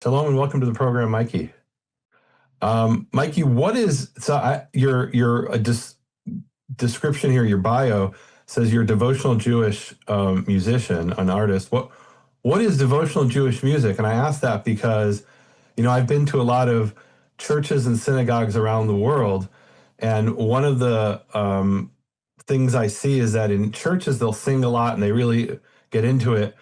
Shalom and welcome to the program, Mikey. Mikey, what is your description here? Your bio says you're a devotional Jewish musician, an artist. What is devotional Jewish music? And I ask that because I've been to a lot of churches and synagogues around the world, and one of the things I see is that in churches they'll sing a lot and they really get into it.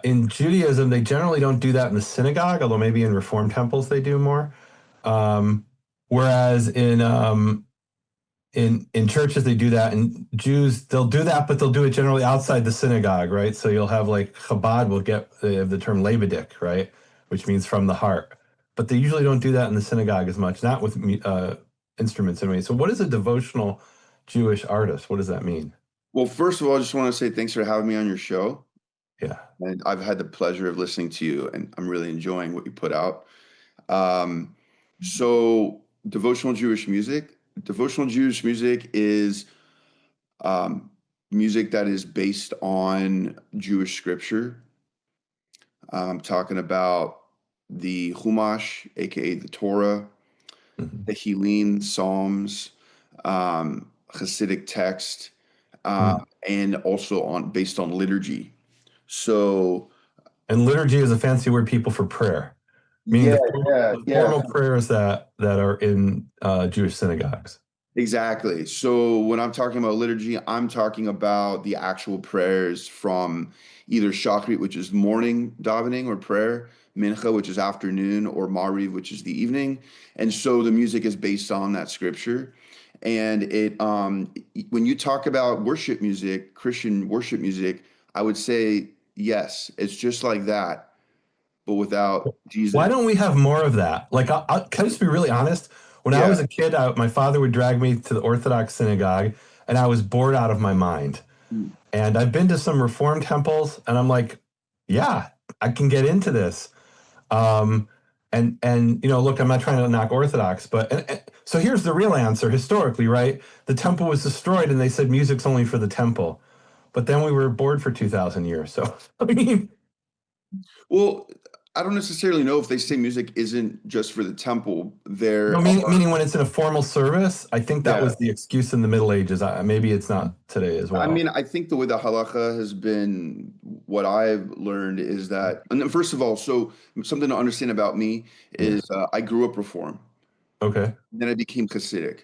In Judaism, they generally don't do that in the synagogue, although maybe in Reform temples they do more. Um, Whereas in churches they do that, and Jews they'll do that, but they'll do it generally outside the synagogue, right? So you'll have like Chabad will get the term lebedik, right, which means from the heart, but they usually don't do that in the synagogue as much, not with instruments anyway. So what is a devotional Jewish artist? What does that mean? Well, first of all, I just want to say thanks for having me on your show. Yeah. And I've had the pleasure of listening to you, and I'm really enjoying what you put out. Um, so, devotional Jewish music is um, music that is based on Jewish scripture. I'm talking about the Chumash, aka the Torah, Mhm. the Tehillim, Psalms, Hasidic text, Mm. and also based on liturgy. So And liturgy is a fancy word, people, for prayer, meaning yeah, yeah, the yeah, formal prayers that are in Jewish synagogues. exactly. So when I'm talking about liturgy, I'm talking about the actual prayers from either Shachrit, which is morning davening or prayer, Mincha, which is afternoon, or Mariv, which is the evening. And so the music is based on that scripture. And when you talk about worship music, Christian worship music, I would say yes, it's just like that, but without Why Jesus. don't we have more of that? Like, can I just be really honest? When I Yeah. was a kid, my father would drag me to the Orthodox synagogue, and I was bored out of my mind. And I've been to some Reform temples, and I'm like, yeah, I can get into this. Um, and look, I'm not trying to knock Orthodox, but so here's the real answer historically, right? The temple was destroyed, and they said music's only for the temple. But then we were bored for 2,000 years. So I mean, Well, I don't necessarily know if they say music isn't just for the temple. no, There are, meaning when it's in a formal service, I think that yeah. was the excuse in the Middle Ages. Maybe it's not today as I well. mean, I think the way the halacha has been, what I've learned is that, and then first of all, so something to understand about me Yeah. is I grew up Reform, Okay. then I became Hasidic.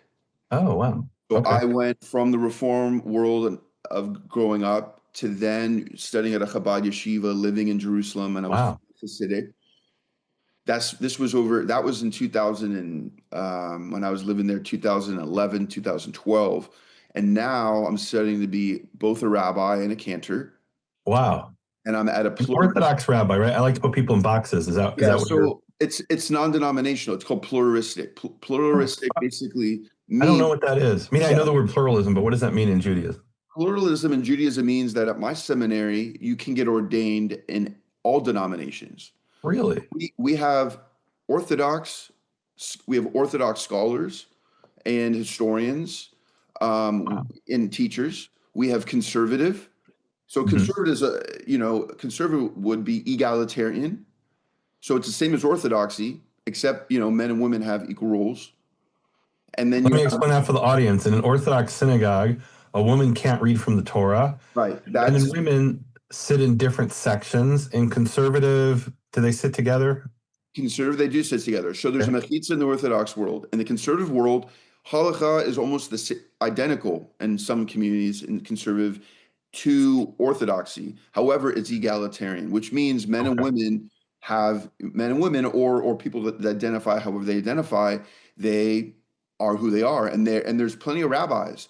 Oh, wow. So Okay. I went from the Reform world of growing up to then studying at a Chabad yeshiva, living in Jerusalem, and I was Wow. Hasidic. That was in 2000 and when I was living there 2011 2012, and now I'm studying to be both a rabbi and a cantor, Wow. and I'm at a An plur Orthodox rabbi, right? I like to put people in boxes. Is yeah, that what you're? so it's non-denominational. It's called pluralistic. Oh, Pluralistic basically I don't means, know what that is. I mean, I know yeah, the word pluralism, but what does that mean in Judaism? pluralism in Judaism means that at my seminary you can get ordained in all denominations. Really? We have Orthodox, we have Orthodox scholars and historians, Wow. and teachers. We have conservative. So Mhm. conservative is conservative would be egalitarian. So it's the same as orthodoxy, except men and women have equal roles. And then Let you me have, explain that for the audience. In an Orthodox synagogue, a woman can't read from the Torah. right. Men and That's women sit in different sections. In conservative, do they sit together? conservative. They do sit together. So there's a Okay. mechitza in the Orthodox world. In the conservative world, halacha is almost identical in some communities in conservative to orthodoxy. However, it's egalitarian, which means Okay. men and women or people that identify however they identify, they are who they are, and there's plenty of rabbis.